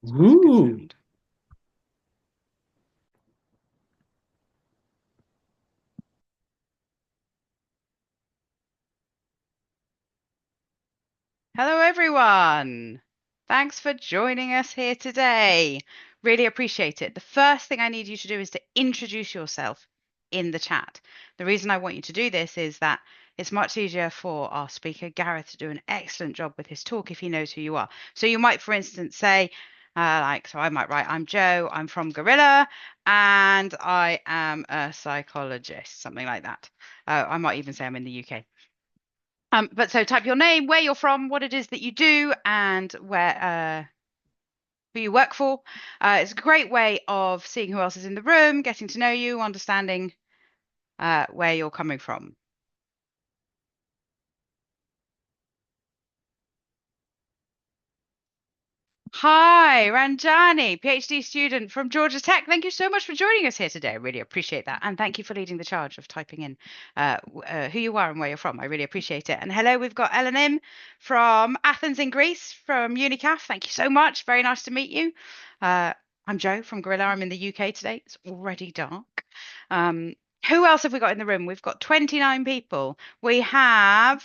It's always a good Ooh. sound. Hello, everyone. Thanks for joining us here today. Really appreciate it. The first thing I need you to do is to introduce yourself in the chat. The reason I want you to do this is that it's much easier for our speaker, Gareth, to do an excellent job with his talk if he knows who you are. So you might, for instance, say, so I might write, I'm Joe, I'm from Gorilla, and I am a psychologist, something like that. I might even say I'm in the UK. But so type your name, where you're from, what it is that you do, and who you work for. It's a great way of seeing who else is in the room, getting to know you, understanding where you're coming from. Hi, Ranjani, PhD student from Georgia Tech. Thank you so much for joining us here today. I really appreciate that. And thank you for leading the charge of typing in who you are and where you're from. I really appreciate it. And hello, we've got Elenim from Athens in Greece from UNICAF. Thank you so much. Very nice to meet you. Uh, I'm Joe from Gorilla. I'm in the UK today. It's already dark. Um, who else have we got in the room? We've got 29 people. We have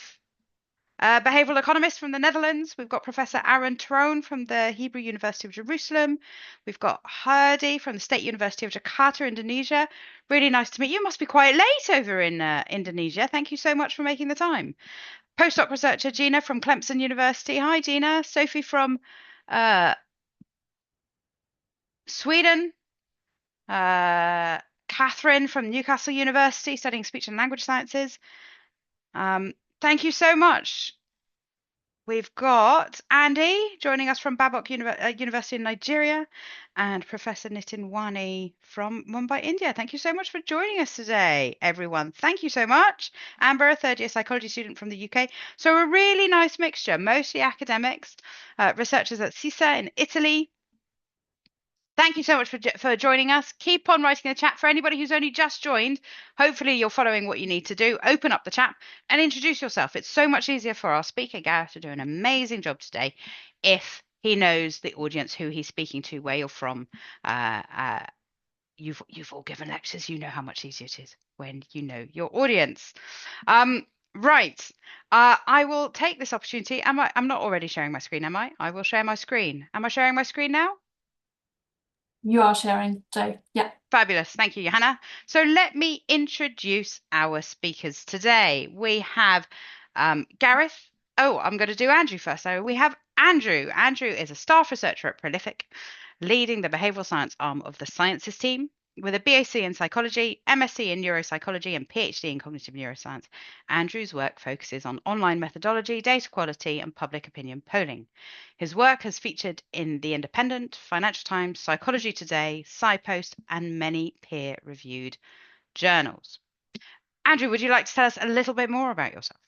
behavioral economist from the Netherlands. We've got Professor Aaron Troan from the Hebrew University of Jerusalem. We've got Harvey from the State University of Jakarta, Indonesia. Really nice to meet you. Must be quite late over in Indonesia. Thank you so much for making the time. Postdoc researcher Gina from Clemson University. Hi, Gina. Sophie from uh, Sweden. Uh, Catherine from Newcastle University, studying speech and language sciences. Thank you so much. We've got Andy joining us from University in Nigeria and Professor Nitin Wani from Mumbai, India. Thank you so much for joining us today, everyone. Thank you so much. Amber, a third year psychology student from the UK. So a really nice mixture, mostly academics, researchers at CISA in Italy. Thank you so much for joining us. Keep on writing in the chat. For anybody who's only just joined, hopefully you're following what you need to do. Open up the chat and introduce yourself. It's so much easier for our speaker, Gareth, to do an amazing job today if he knows the audience, who he's speaking to, where you're from. Uh, uh, you've all given lectures. You know how much easier it is when you know your audience. Right. I will take this opportunity. I'm not already sharing my screen, am I? I will share my screen. Am I sharing my screen now? You are sharing, Joe. Yeah. Fabulous. Thank you, Johanna. So let me introduce our speakers today. We have Gareth. Oh, I'm going to do Andrew first. So we have Andrew. Andrew is a staff researcher at Prolific, leading the behavioral science arm of the sciences team. With a BAc in psychology, MSc in neuropsychology, and PhD in cognitive neuroscience, Andrew's work focuses on online methodology, data quality, and public opinion polling. His work has featured in The Independent, Financial Times, Psychology Today, SciPost, and many peer-reviewed journals. Andrew, would you like to tell us a little bit more about yourself?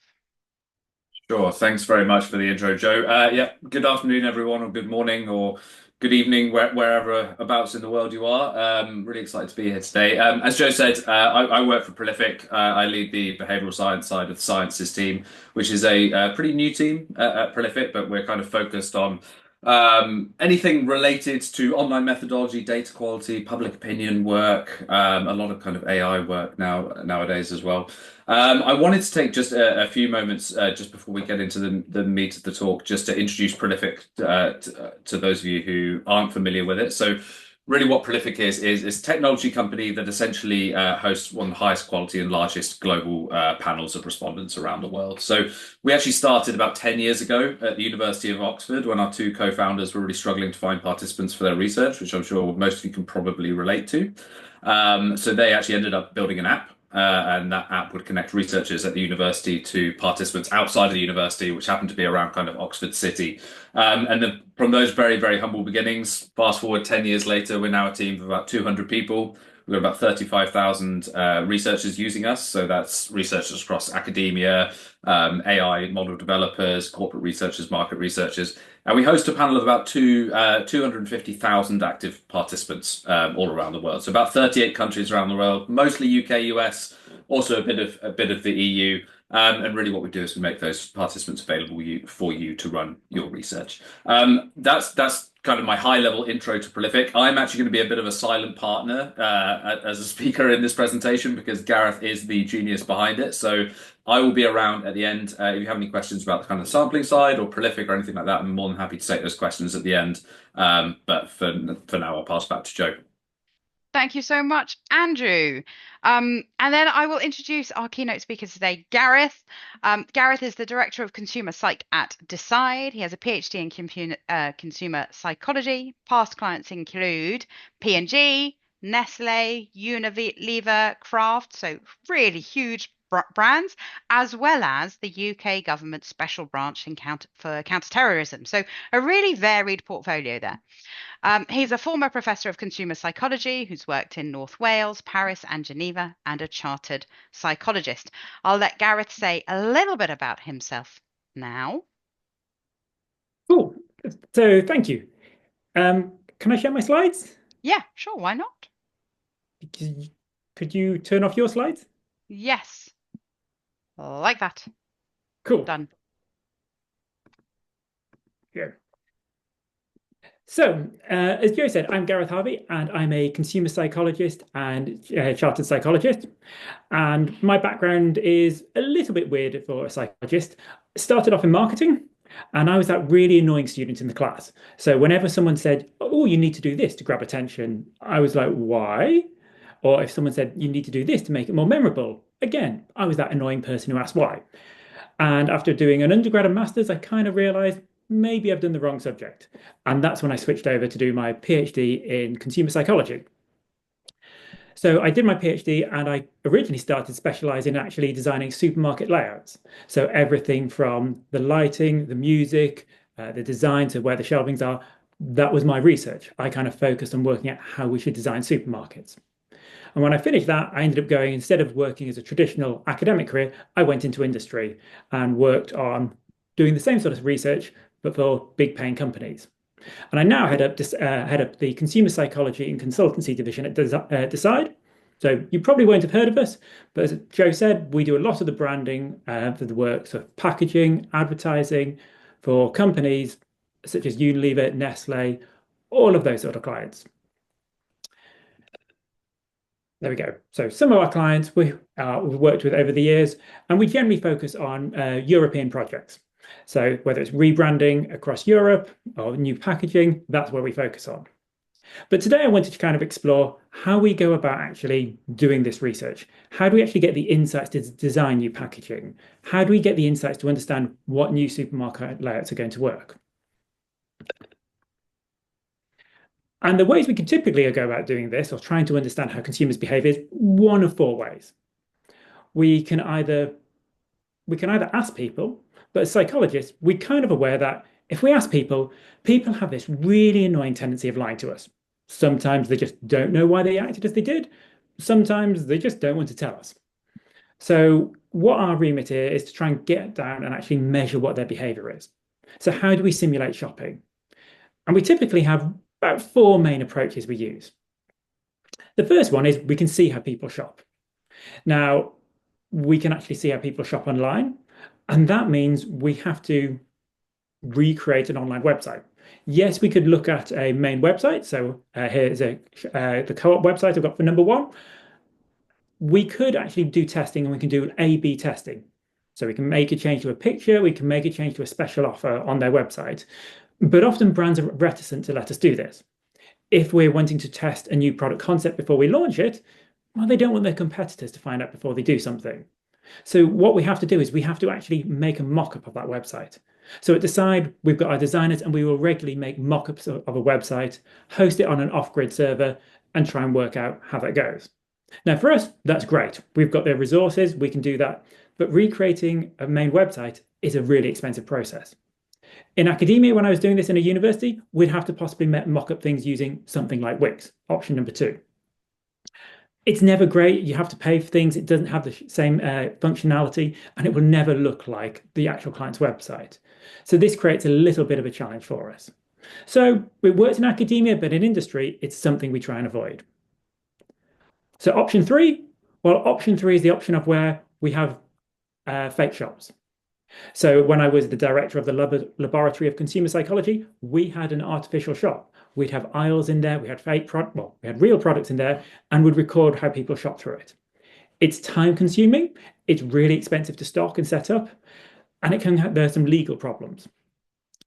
Sure. Thanks very much for the intro, Joe. Yeah, good afternoon, everyone, or good morning, or good evening, wherever abouts in the world you are. Really excited to be here today. As Joe said, I work for Prolific. I lead the behavioral science side of the sciences team, which is a pretty new team at Prolific, but we're kind of focused on anything related to online methodology, data quality, public opinion work, a lot of kind of AI work nowadays as well. I wanted to take just a few moments just before we get into the meat of the talk, just to introduce Prolific to those of you who aren't familiar with it. So, really, what Prolific is a technology company that essentially hosts one of the highest quality and largest global panels of respondents around the world. So, we actually started about 10 years ago at the University of Oxford when our two co-founders were really struggling to find participants for their research, which I'm sure most of you can probably relate to. So they actually ended up building an app, and that app would connect researchers at the university to participants outside of the university, which happened to be around kind of Oxford City. And then from those very, very humble beginnings, fast forward 10 years later, we're now a team of about 200 people. We've got about 35,000 researchers using us. So that's researchers across academia, AI model developers, corporate researchers, market researchers. And we host a panel of about 250,000 active participants all around the world. So about 38 countries around the world, mostly UK, US, also a bit of the EU. And really what we do is we make those participants available for you to run your research. That's kind of my high level intro to Prolific. I'm actually going to be a bit of a silent partner as a speaker in this presentation because Gareth is the genius behind it. So I will be around at the end. If you have any questions about the kind of sampling side or Prolific or anything like that, I'm more than happy to take those questions at the end. But for now, I'll pass back to Joe. Thank you so much, Andrew. And then I will introduce our keynote speaker today, Gareth. Gareth is the Director of Consumer Psych at Decide. He has a PhD in consumer psychology. Past clients include P&G, Nestle, Unilever, Kraft, so really huge brands, as well as the UK government special branch for counterterrorism. So a really varied portfolio there. He's a former professor of consumer psychology who's worked in North Wales, Paris, and Geneva, and a chartered psychologist. I'll let Gareth say a little bit about himself now. Cool. So thank you. Can I share my slides? Yeah, sure, why not? Could you turn off your slides? Yes, like that. Cool. Done. Yeah. So, as Joe said, I'm Gareth Harvey, and I'm a consumer psychologist and chartered psychologist. And my background is a little bit weird for a psychologist. Started off in marketing, and I was that really annoying student in the class. So whenever someone said, "Oh, you need to do this to grab attention," I was like, "Why?" Or if someone said, "You need to do this to make it more memorable," again, I was that annoying person who asked why. And after doing an undergrad and master's, I kind of realized maybe I've done the wrong subject. And that's when I switched over to do my PhD in consumer psychology. So I did my PhD and I originally started specializing in actually designing supermarket layouts. So everything from the lighting, the music, the design to where the shelvings are, that was my research. I kind of focused on working out how we should design supermarkets. And when I finished that, I ended up going, instead of working as a traditional academic career, I went into industry and worked on doing the same sort of research, but for big paying companies. And I now head up the consumer psychology and consultancy division at Decide. So you probably won't have heard of us, but as Joe said, we do a lot of the branding for the works of packaging, advertising for companies such as Unilever, Nestle, all of those sort of clients. There we go. So some of our clients we've worked with over the years, and we generally focus on European projects. So whether it's rebranding across Europe or new packaging, that's where we focus on. But today I wanted to kind of explore how we go about actually doing this research. How do we actually get the insights to design new packaging? How do we get the insights to understand what new supermarket layouts are going to work? And the ways we can typically go about doing this, or trying to understand how consumers behave, is one of four ways. We can either ask people, but as psychologists, we're kind of aware that if we ask people, people have this really annoying tendency of lying to us. Sometimes they just don't know why they acted as they did. Sometimes they just don't want to tell us. So what our remit here is to try and get down and actually measure what their behavior is. So how do we simulate shopping? And we typically have about four main approaches we use. The first one is we can see how people shop. Now, we can actually see how people shop online, and that means we have to recreate an online website. Yes, we could look at a main website. So here's the co-op website I've got for number one. We could actually do testing, and we can do A/B testing. So we can make a change to a picture, we can make a change to a special offer on their website. But often brands are reticent to let us do this. If we're wanting to test a new product concept before we launch it, well, they don't want their competitors to find out before they do something. So what we have to do is we have to actually make a mock-up of that website. So at Decide, we've got our designers, and we will regularly make mock-ups of a website, host it on an off-grid server, and try and work out how that goes. Now, for us, that's great. We've got the resources, we can do that. But recreating a main website is a really expensive process. In academia, when I was doing this in a university, we'd have to possibly mock up things using something like Wix, option number two. It's never great. You have to pay for things. It doesn't have the same functionality, and it will never look like the actual client's website. So this creates a little bit of a challenge for us. So it works in academia, but in industry, it's something we try and avoid. So option three, well, option three is the option of where we have fake shops. So when I was the director of the Laboratory of Consumer Psychology, we had an artificial shop. We'd have aisles in there, we had we had real products in there, and would record how people shop through it. It's time consuming, it's really expensive to stock and set up, and there's some legal problems.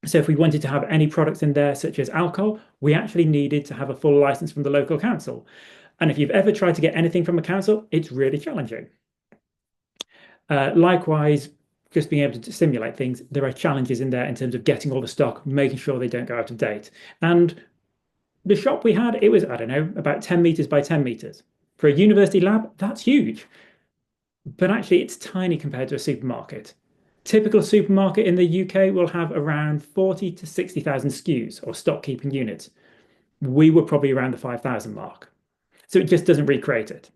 So if we wanted to have any products in there, such as alcohol, we actually needed to have a full license from the local council. And if you've ever tried to get anything from a council, it's really challenging. Likewise, just being able to simulate things, there are challenges in there in terms of getting all the stock, making sure they don't go out of date. And the shop we had, it was, I don't know, about 10 meters by 10 meters. For a university lab, that's huge. But actually, it's tiny compared to a supermarket. Typical supermarket in the UK will have around 40 to 60,000 SKUs or stock keeping units. We were probably around the 5,000 mark. So it just doesn't recreate it.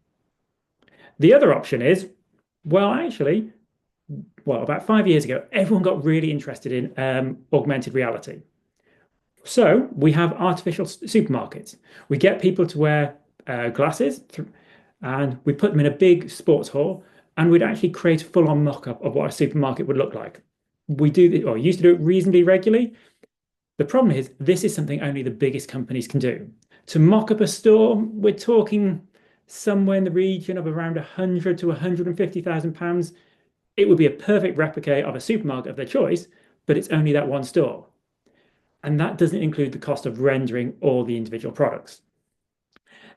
The other option is, about 5 years ago, everyone got really interested in augmented reality. So we have artificial supermarkets. We get people to wear glasses and we put them in a big sports hall, and we'd actually create a full-on mock-up of what a supermarket would look like. We used to do it reasonably regularly. The problem is this is something only the biggest companies can do. To mock up a store, we're talking somewhere in the region of around 100 to 150,000 pounds. It would be a perfect replica of a supermarket of their choice, but it's only that one store. And that doesn't include the cost of rendering all the individual products.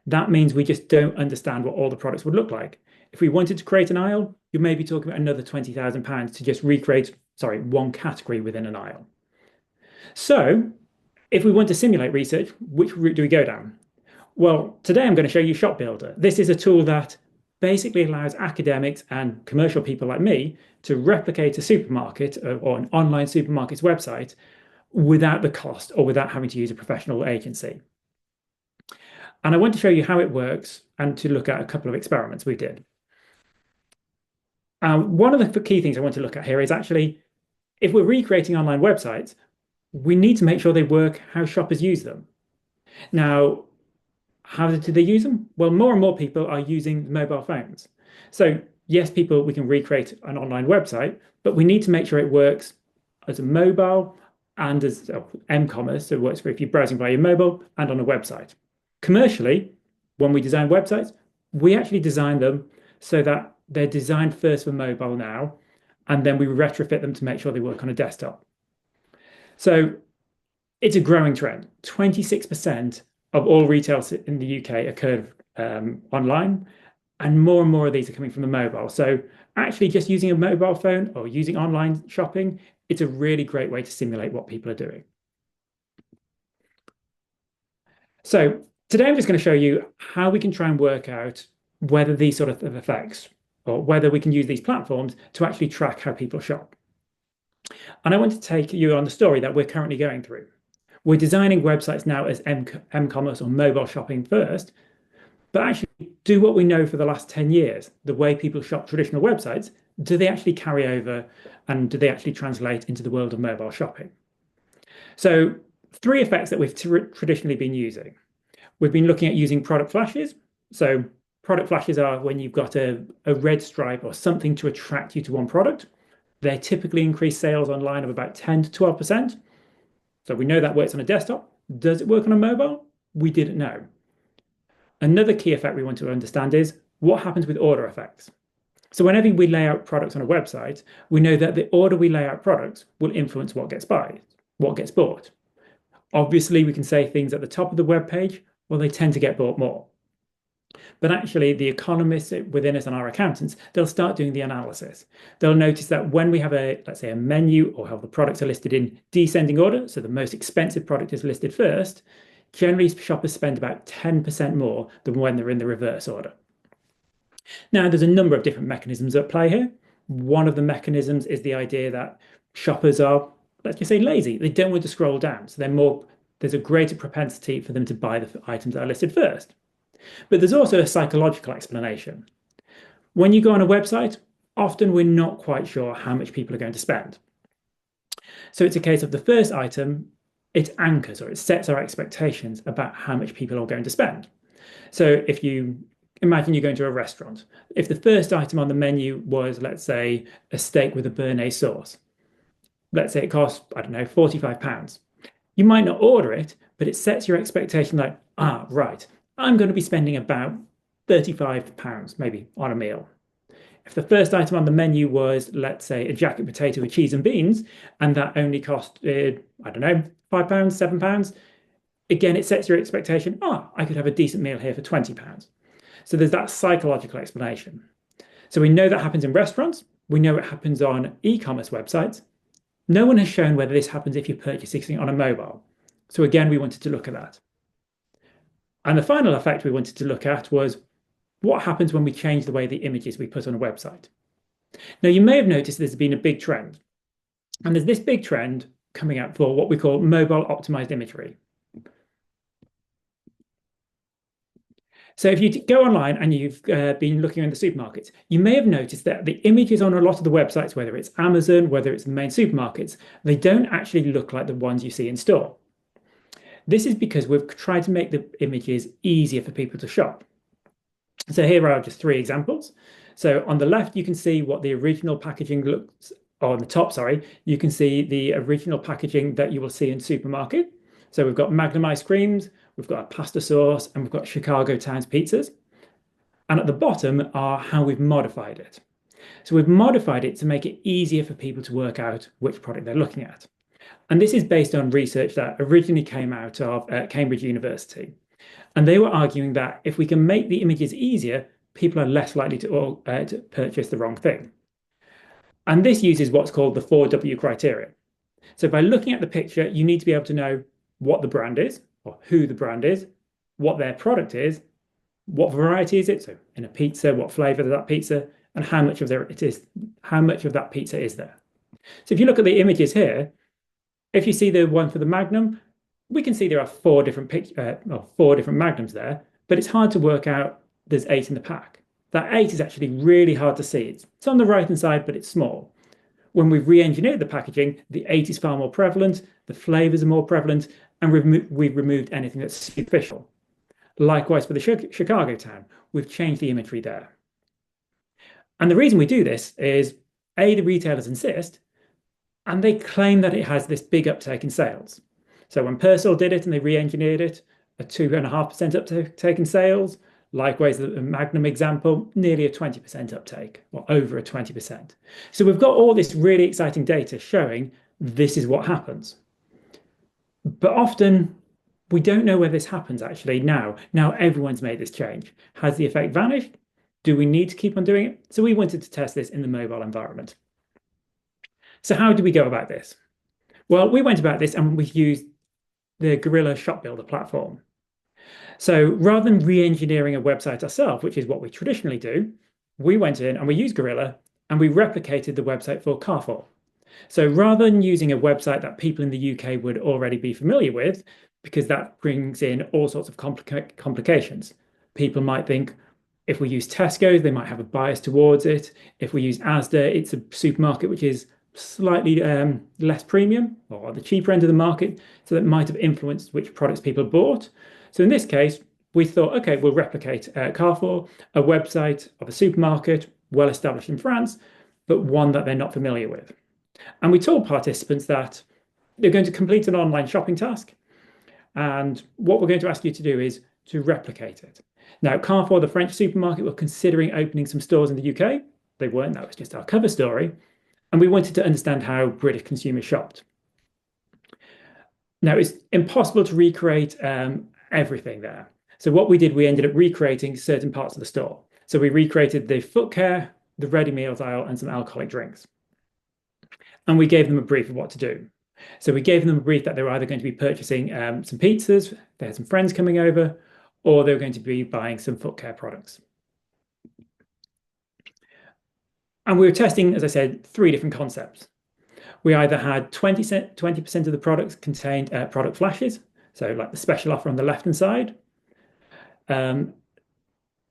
That means we just don't understand what all the products would look like. If we wanted to create an aisle, you may be talking about another £20,000 to just recreate, one category within an aisle. So if we want to simulate research, which route do we go down? Well, today I'm going to show you Shop Builder. This is a tool that basically allows academics and commercial people like me to replicate a supermarket or an online supermarket's website without the cost or without having to use a professional agency. And I want to show you how it works and to look at a couple of experiments we did. One of the key things I want to look at here is actually, if we're recreating online websites, we need to make sure they work how shoppers use them. Now, how do they use them? Well, more and more people are using mobile phones. So yes, we can recreate an online website, but we need to make sure it works as a mobile and as m-commerce, so it works for if you're browsing via your mobile and on a website. Commercially, when we design websites, we actually design them so that they're designed first for mobile now, and then we retrofit them to make sure they work on a desktop. So it's a growing trend. 26% of all retail in the UK occur online, and more of these are coming from the mobile. So actually just using a mobile phone or using online shopping, it's a really great way to simulate what people are doing. So today I'm just going to show you how we can try and work out whether these sort of effects or whether we can use these platforms to actually track how people shop. And I want to take you on the story that we're currently going through. We're designing websites now as m-commerce or mobile shopping first, but actually do what we know for the last 10 years, the way people shop traditional websites, do they actually carry over and do they actually translate into the world of mobile shopping? So 3 effects that we've traditionally been using. We've been looking at using product flashes. So product flashes are when you've got a red stripe or something to attract you to one product. They typically increase sales online of about 10 to 12%. So we know that works on a desktop. Does it work on a mobile? We didn't know. Another key effect we want to understand is what happens with order effects. So whenever we lay out products on a website, we know that the order we lay out products will influence what gets bought. Obviously, we can say things at the top of the web page, well, they tend to get bought more. But actually, the economists within us and our accountants, they'll start doing the analysis. They'll notice that when we have let's say a menu or how the products are listed in descending order, so the most expensive product is listed first, generally shoppers spend about 10% more than when they're in the reverse order. Now, there's a number of different mechanisms at play here. One of the mechanisms is the idea that shoppers are, let's just say, lazy. They don't want to scroll down. So there's a greater propensity for them to buy the items that are listed first. But there's also a psychological explanation. When you go on a website, often we're not quite sure how much people are going to spend. So it's a case of the first item, it anchors or it sets our expectations about how much people are going to spend. So if you imagine you're going to a restaurant. If the first item on the menu was, let's say, a steak with a béarnaise sauce, let's say it costs, I don't know, £45. You might not order it, but it sets your expectation like, right, I'm going to be spending about £35 maybe on a meal. If the first item on the menu was, let's say, a jacket potato with cheese and beans, and that only cost, I don't know, £5, £7, again, it sets your expectation, I could have a decent meal here for £20. So there's that psychological explanation. So we know that happens in restaurants. We know it happens on e-commerce websites. No one has shown whether this happens if you purchase something on a mobile. So again, we wanted to look at that. And the final effect we wanted to look at was what happens when we change the way the images we put on a website. Now, you may have noticed there's been a big trend. And there's this big trend coming out for what we call mobile optimized imagery. So if you go online and you've been looking in the supermarkets, you may have noticed that the images on a lot of the websites, whether it's Amazon, whether it's the main supermarkets, they don't actually look like the ones you see in store. This is because we've tried to make the images easier for people to shop. So here are just 3 examples. So on the left, you can see what the original packaging looks, or on the top, sorry, you can see the original packaging that you will see in supermarket. So we've got Magnum ice creams, we've got a pasta sauce, and we've got Chicago Times pizzas. And at the bottom are how we've modified it. So we've modified it to make it easier for people to work out which product they're looking at. And this is based on research that originally came out of Cambridge University. And they were arguing that if we can make the images easier, people are less likely to purchase the wrong thing. And this uses what's called the 4W criteria. So by looking at the picture, you need to be able to know what the brand is, or who the brand is, what their product is, what variety is it, so in a pizza, what flavor is that pizza, and how much of that pizza is there. So if you look at the images here, if you see the one for the Magnum, we can see there are 4 different Magnums there, but it's hard to work out there's 8 in the pack. That 8 is actually really hard to see. It's on the right-hand side, but it's small. When we've re-engineered the packaging, the 8 is far more prevalent, the flavors are more prevalent, and we've removed anything that's superficial. Likewise for the Chicago Town, we've changed the imagery there. And the reason we do this is, A, the retailers insist, and they claim that it has this big uptake in sales. So when Persil did it and they re-engineered it, a 2.5% uptake in sales. Likewise, the Magnum example, nearly a 20% uptake, or over a 20%. So we've got all this really exciting data showing this is what happens. But often we don't know where this happens actually now. Now everyone's made this change. Has the effect vanished? Do we need to keep on doing it? So we wanted to test this in the mobile environment. So how do we go about this? Well, we went about this and we used the Gorilla Shop Builder platform. So rather than re-engineering a website ourselves, which is what we traditionally do, we went in and we used Gorilla and we replicated the website for Carrefour. So rather than using a website that people in the UK would already be familiar with, because that brings in all sorts of complications. People might think if we use Tesco, they might have a bias towards it. If we use Asda, it's a supermarket which is slightly less premium or the cheaper end of the market. So that might have influenced which products people bought. So in this case, we thought, okay, we'll replicate Carrefour, a website of a supermarket well established in France, but one that they're not familiar with. And we told participants that they're going to complete an online shopping task. And what we're going to ask you to do is to replicate it. Now, Carrefour, the French supermarket, were considering opening some stores in the UK. They weren't, that was just our cover story. And we wanted to understand how British consumers shopped. Now, it's impossible to recreate everything there. So what we did, we ended up recreating certain parts of the store. So we recreated the foot care, the ready meals aisle, and some alcoholic drinks. And we gave them a brief of what to do. So we gave them a brief that they were either going to be purchasing some pizzas, they had some friends coming over, or they were going to be buying some foot care products. And we were testing, as I said, 3 different concepts. We either had 20% of the products contained product flashes, so like the special offer on the left-hand side.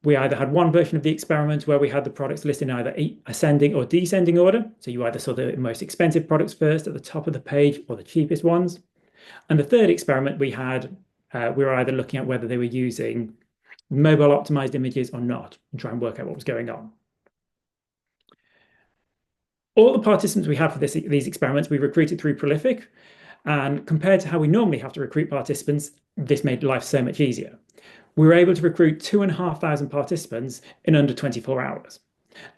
We either had one version of the experiment where we had the products listed in either ascending or descending order. So you either saw the most expensive products first at the top of the page or the cheapest ones. And the third experiment we had, we were either looking at whether they were using mobile optimized images or not, and try and work out what was going on. All the participants we had for these experiments, we recruited through Prolific. And compared to how we normally have to recruit participants, this made life so much easier. We were able to recruit 2,500 participants in under 24 hours.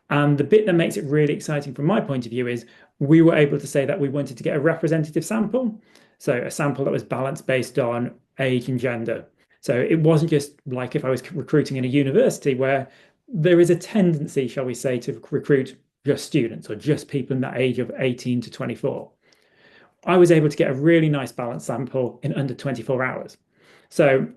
And the bit that makes it really exciting from my point of view is we were able to say that we wanted to get a representative sample. So a sample that was balanced based on age and gender. So it wasn't just like if I was recruiting in a university where there is a tendency, shall we say, to recruit just students or just people in that age of 18 to 24. I was able to get a really nice balanced sample in under 24 hours. So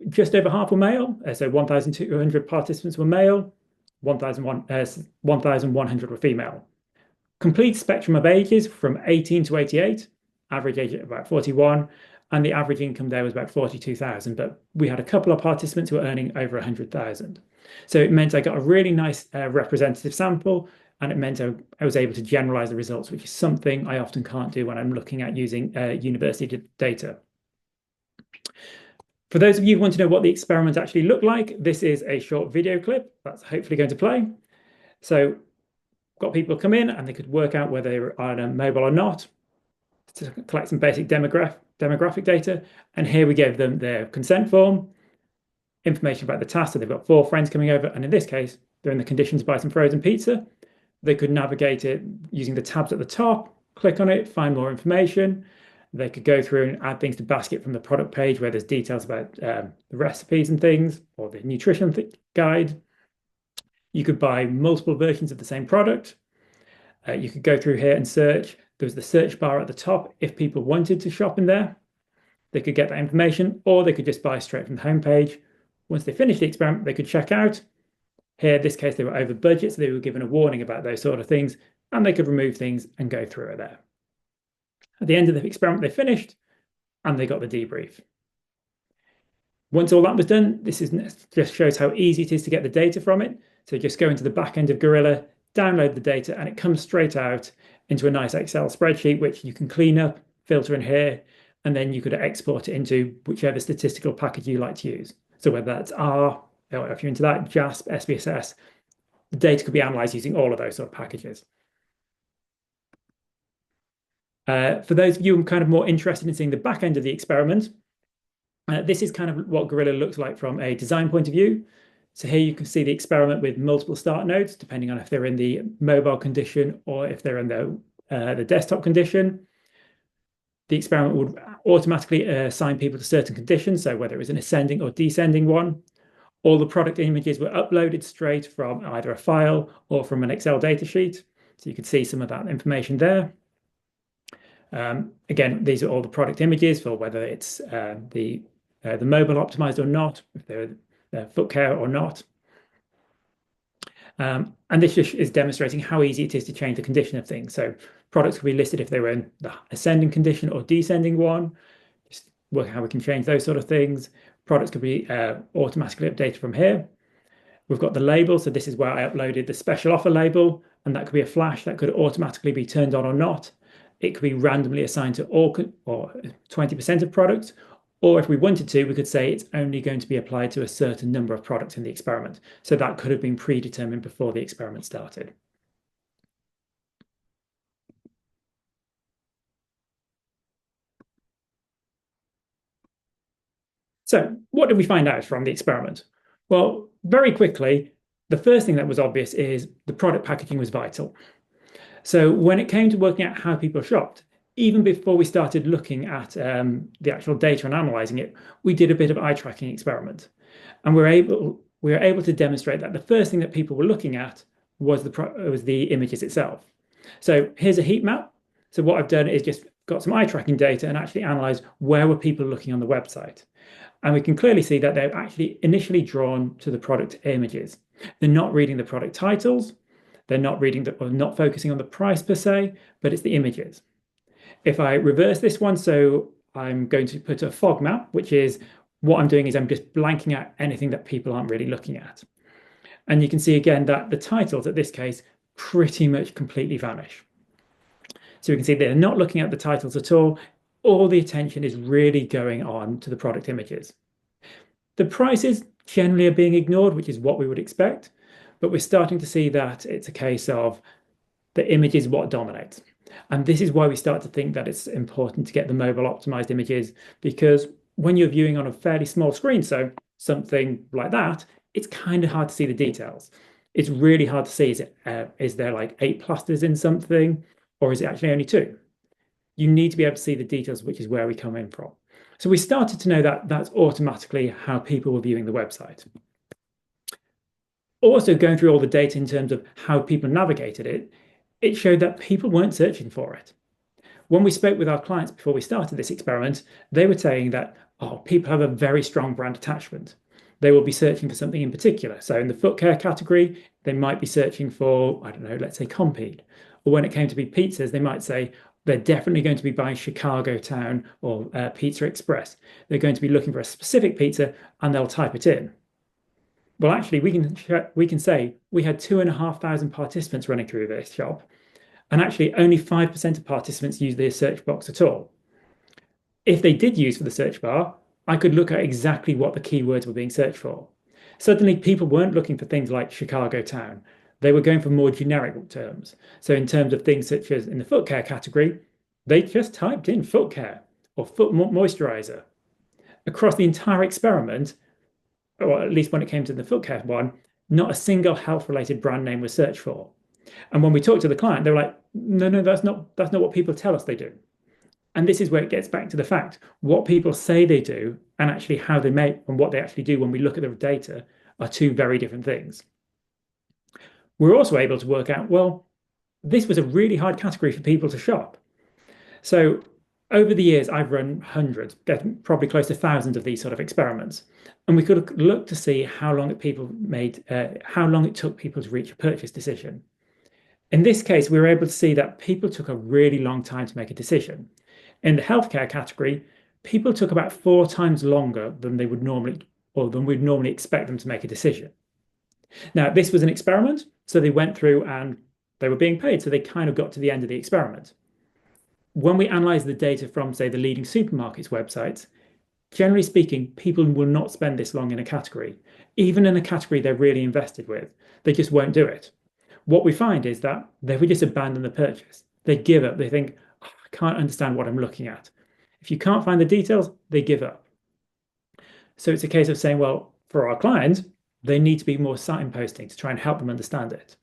just over half were male. So 1,200 participants were male, 1,100 were female. Complete spectrum of ages from 18 to 88, average age at about 41, and the average income there was about 42,000. But we had a couple of participants who were earning over 100,000. So it meant I got a really nice representative sample, and it meant I was able to generalize the results, which is something I often can't do when I'm looking at using university data. For those of you who want to know what the experiment actually looked like, this is a short video clip that's hopefully going to play. So got people come in and they could work out whether they were on a mobile or not to collect some basic demographic data. And here we gave them their consent form, information about the task. So they've got 4 friends coming over. And in this case, they're in the condition to buy some frozen pizza. They could navigate it using the tabs at the top, click on it, find more information. They could go through and add things to basket from the product page where there's details about the recipes and things, or the nutrition guide. You could buy multiple versions of the same product. You could go through here and search. There was the search bar at the top. If people wanted to shop in there, they could get that information, or they could just buy straight from the homepage. Once they finished the experiment, they could check out. Here, in this case, they were over budget, so they were given a warning about those sort of things, and they could remove things and go through it there. At the end of the experiment, they finished, and they got the debrief. Once all that was done, this just shows how easy it is to get the data from it. So just go into the back end of Gorilla, download the data, and it comes straight out into a nice Excel spreadsheet, which you can clean up, filter in here, and then you could export it into whichever statistical package you like to use. So whether that's R, or if you're into that, JASP, SPSS, the data could be analyzed using all of those sort of packages. For those of you who are kind of more interested in seeing the back end of the experiment, this is kind of what Gorilla looks like from a design point of view. So here you can see the experiment with multiple start nodes, depending on if they're in the mobile condition or if they're in the desktop condition. The experiment would automatically assign people to certain conditions, so whether it was an ascending or descending one. All the product images were uploaded straight from either a file or from an Excel datasheet. So you can see some of that information there. Again, these are all the product images for whether it's the mobile optimized or not, if they're foot care or not. And this just is demonstrating how easy it is to change the condition of things. So products will be listed if they were in the ascending condition or descending one. Just work how we can change those sort of things. Products could be automatically updated from here. We've got the label. So this is where I uploaded the special offer label, and that could be a flash that could automatically be turned on or not. It could be randomly assigned to all or 20% of products, or if we wanted to, we could say it's only going to be applied to a certain number of products in the experiment. So that could have been predetermined before the experiment started. So what did we find out from the experiment? Well, very quickly, the first thing that was obvious is the product packaging was vital. So when it came to working out how people shopped, even before we started looking at the actual data and analyzing it, we did a bit of eye tracking experiment. And we were able to demonstrate that the first thing that people were looking at was the images itself. So here's a heat map. So what I've done is just got some eye tracking data and actually analyzed where were people looking on the website. And we can clearly see that they're actually initially drawn to the product images. They're not reading the product titles. They're not reading or not focusing on the price per se, but it's the images. If I reverse this one, so I'm going to put a fog map, which is what I'm doing is I'm just blanking out anything that people aren't really looking at. And you can see again that the titles, at this case, pretty much completely vanish. So we can see they're not looking at the titles at all. All the attention is really going on to the product images. The prices generally are being ignored, which is what we would expect, but we're starting to see that it's a case of the image is what dominates. And this is why we start to think that it's important to get the mobile optimized images, because when you're viewing on a fairly small screen, so something like that, it's kind of hard to see the details. It's really hard to see, is there like 8 clusters in something, or is it actually only 2? You need to be able to see the details, which is where we come in from. So we started to know that that's automatically how people were viewing the website. Also, going through all the data in terms of how people navigated it, it showed that people weren't searching for it. When we spoke with our clients before we started this experiment, they were saying that, oh, people have a very strong brand attachment. They will be searching for something in particular. So in the foot care category, they might be searching for, I don't know, let's say Compeed. Or when it came to be pizzas, they might say they're definitely going to be buying Chicago Town or Pizza Express. They're going to be looking for a specific pizza and they'll type it in. Well, actually, we can say we had 2,500 participants running through this shop, and actually only 5% of participants used their search box at all. If they did use for the search bar, I could look at exactly what the keywords were being searched for. Suddenly, people weren't looking for things like Chicago Town. They were going for more generic terms. So in terms of things such as in the foot care category, they just typed in foot care or foot moisturizer. Across the entire experiment, or at least when it came to the foot care one, not a single health-related brand name was searched for. And when we talked to the client, they were like, no, that's not what people tell us they do. And this is where it gets back to the fact what people say they do and actually how they make and what they actually do when we look at the data are two very different things. We're also able to work out, well, this was a really hard category for people to shop. So over the years, I've run hundreds, probably close to thousands of these sort of experiments. And we could look to see how long it took people to reach a purchase decision. In this case, we were able to see that people took a really long time to make a decision. In the healthcare category, people took about 4 times longer than they would normally, or than we'd normally expect them to make a decision. Now, this was an experiment, so they went through and they were being paid, so they kind of got to the end of the experiment. When we analyze the data from, say, the leading supermarkets websites, generally speaking, people will not spend this long in a category, even in a category they're really invested with. They just won't do it. What we find is that they would just abandon the purchase. They give up. They think, oh, I can't understand what I'm looking at. If you can't find the details, they give up. So it's a case of saying, well, for our clients, they need to be more signposting to try and help them understand it.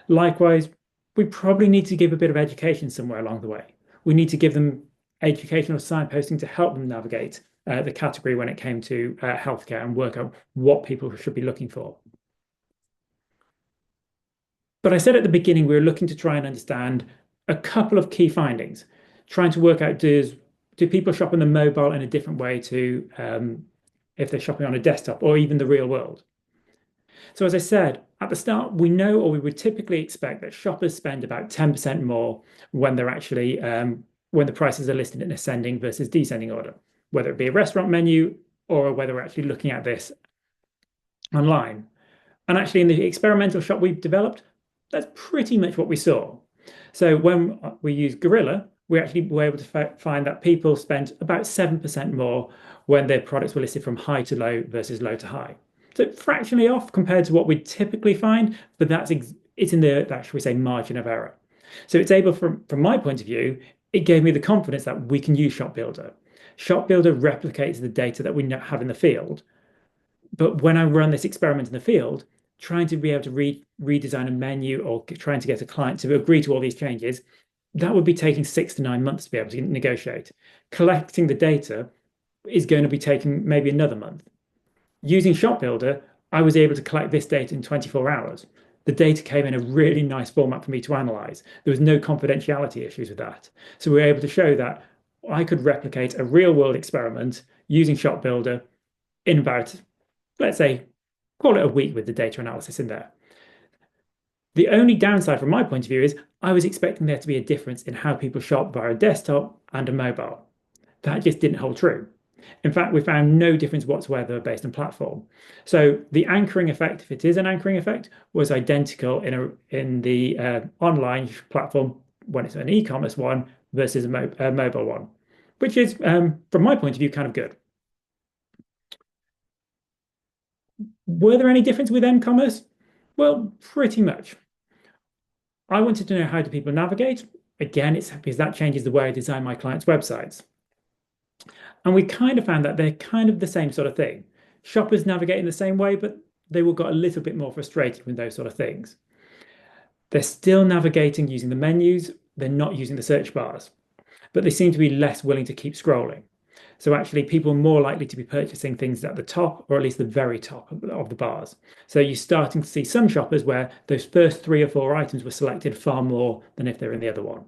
Likewise, we probably need to give a bit of education somewhere along the way. We need to give them educational signposting to help them navigate the category when it came to healthcare and work out what people should be looking for. But I said at the beginning, we were looking to try and understand a couple of key findings, trying to work out do people shop on the mobile in a different way to if they're shopping on a desktop or even the real world. So as I said, at the start, we know or we would typically expect that shoppers spend about 10% more when they're actually when the prices are listed in ascending versus descending order, whether it be a restaurant menu or whether we're actually looking at this online. And actually in the experimental shop we've developed, that's pretty much what we saw. So when we use Gorilla, we actually were able to find that people spent about 7% more when their products were listed from high to low versus low to high. So fractionally off compared to what we typically find, but it's in the, shall we say, margin of error. So it's able, from my point of view, it gave me the confidence that we can use Shop Builder. Shop Builder replicates the data that we have in the field. But when I run this experiment in the field, trying to be able to redesign a menu or trying to get a client to agree to all these changes, that would be taking 6 to 9 months to be able to negotiate. Collecting the data is going to be taking maybe another month. Using Shop Builder, I was able to collect this data in 24 hours. The data came in a really nice format for me to analyze. There was no confidentiality issues with that. So we were able to show that I could replicate a real world experiment using Shop Builder in about, let's say, call it a week with the data analysis in there. The only downside from my point of view is I was expecting there to be a difference in how people shop via a desktop and a mobile. That just didn't hold true. In fact, we found no difference whatsoever based on platform. So the anchoring effect, if it is an anchoring effect, was identical in the online platform when it's an e-commerce one versus a mobile one, which is, from my point of view, kind of good. Were there any difference with m-commerce? Well, pretty much. I wanted to know, how do people navigate? Again, it's because that changes the way I design my clients' websites. And we kind of found that they're kind of the same sort of thing. Shoppers navigate in the same way, but they will got a little bit more frustrated with those sort of things. They're still navigating using the menus, they're not using the search bars, but they seem to be less willing to keep scrolling. So actually, people are more likely to be purchasing things at the top, or at least the very top of the bars. So you're starting to see some shoppers where those first 3 or 4 items were selected far more than if they're in the other one.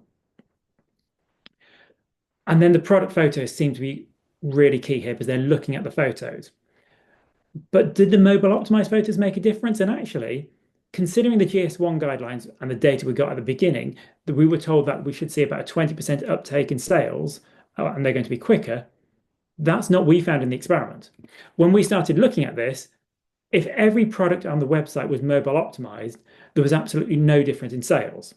And then the product photos seem to be really key here because they're looking at the photos. But did the mobile optimized photos make a difference? And actually, considering the GS1 guidelines and the data we got at the beginning, that we were told that we should see about a 20% uptake in sales, and they're going to be quicker. That's not what we found in the experiment. When we started looking at this, if every product on the website was mobile optimized, there was absolutely no difference in sales.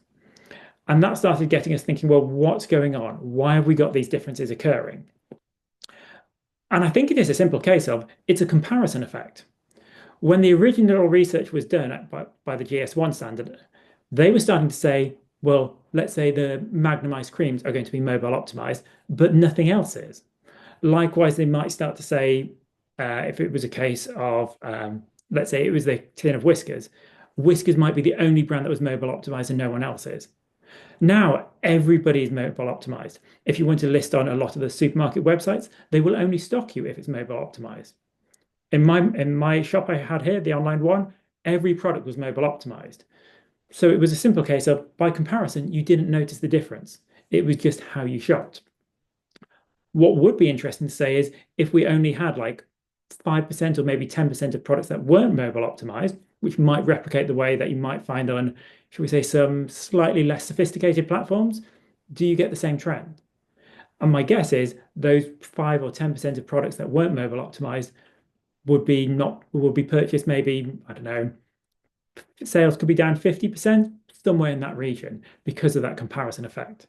And that started getting us thinking, well, what's going on? Why have we got these differences occurring? And I think it is a simple case of it's a comparison effect. When the original research was done by the GS1 standard, they were starting to say, well, let's say the Magnum ice creams are going to be mobile optimized, but nothing else is. Likewise, they might start to say, if it was a case of, let's say it was the tin of Whiskers, Whiskers might be the only brand that was mobile optimized and no one else is. Now everybody is mobile optimized. If you want to list on a lot of the supermarket websites, they will only stock you if it's mobile optimized. In my shop I had here, the online one, every product was mobile optimized. So it was a simple case of, by comparison, you didn't notice the difference. It was just how you shopped. What would be interesting to say is if we only had like 5% or maybe 10% of products that weren't mobile optimized, which might replicate the way that you might find on, should we say, some slightly less sophisticated platforms, do you get the same trend? And my guess is those 5 or 10% of products that weren't mobile optimized would be purchased, maybe, I don't know, sales could be down 50%, somewhere in that region, because of that comparison effect.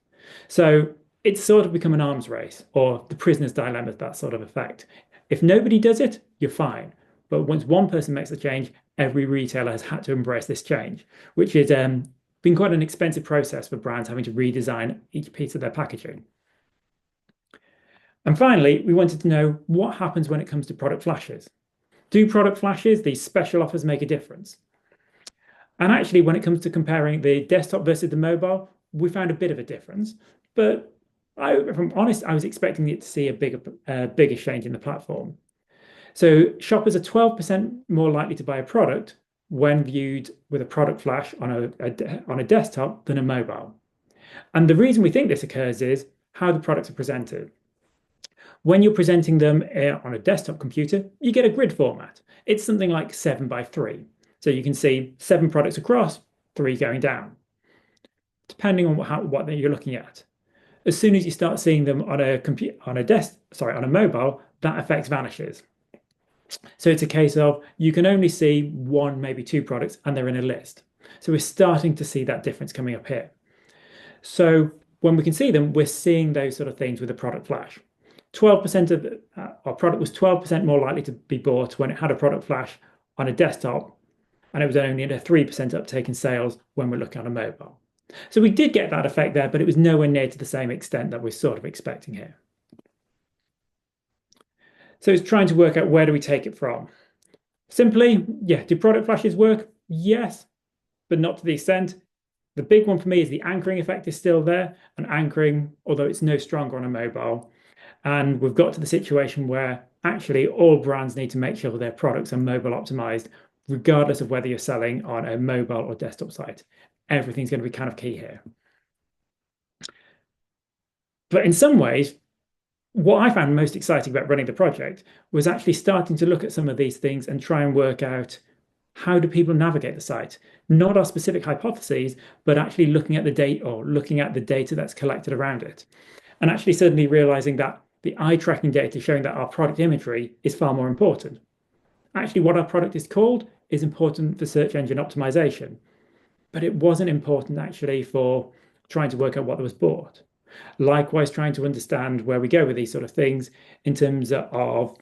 So it's sort of become an arms race, or the prisoner's dilemma, that sort of effect. If nobody does it, you're fine. But once one person makes a change, every retailer has had to embrace this change, which has been quite an expensive process for brands having to redesign each piece of their packaging. And finally, we wanted to know what happens when it comes to product flashes. Do product flashes, these special offers, make a difference? And actually, when it comes to comparing the desktop versus the mobile, we found a bit of a difference. But if I'm honest, I was expecting it to see a bigger change in the platform. So shoppers are 12% more likely to buy a product when viewed with a product flash on a desktop than a mobile. And the reason we think this occurs is how the products are presented. When you're presenting them on a desktop computer, you get a grid format. It's something like 7 by 3. So you can see 7 products across, 3 going down, depending on what you're looking at. As soon as you start seeing them on a mobile, that effect vanishes. So it's a case of you can only see 1, maybe 2 products, and they're in a list. So we're starting to see that difference coming up here. So when we can see them, we're seeing those sort of things with the product flash. 12% of our product was 12% more likely to be bought when it had a product flash on a desktop, and it was only at a 3% uptake in sales when we're looking on a mobile. So we did get that effect there, but it was nowhere near to the same extent that we're sort of expecting here. So it's trying to work out, where do we take it from? Simply, yeah, do product flashes work? Yes, but not to the extent. The big one for me is the anchoring effect is still there, and anchoring, although it's no stronger on a mobile. And we've got to the situation where actually all brands need to make sure their products are mobile optimized, regardless of whether you're selling on a mobile or desktop site. Everything's going to be kind of key here. But in some ways, what I found most exciting about running the project was actually starting to look at some of these things and try and work out, how do people navigate the site? Not our specific hypotheses, but actually looking at the data, or looking at the data that's collected around it. And actually suddenly realizing that the eye tracking data showing that our product imagery is far more important. Actually, what our product is called is important for search engine optimization, but it wasn't important actually for trying to work out what was bought. Likewise, trying to understand where we go with these sort of things in terms of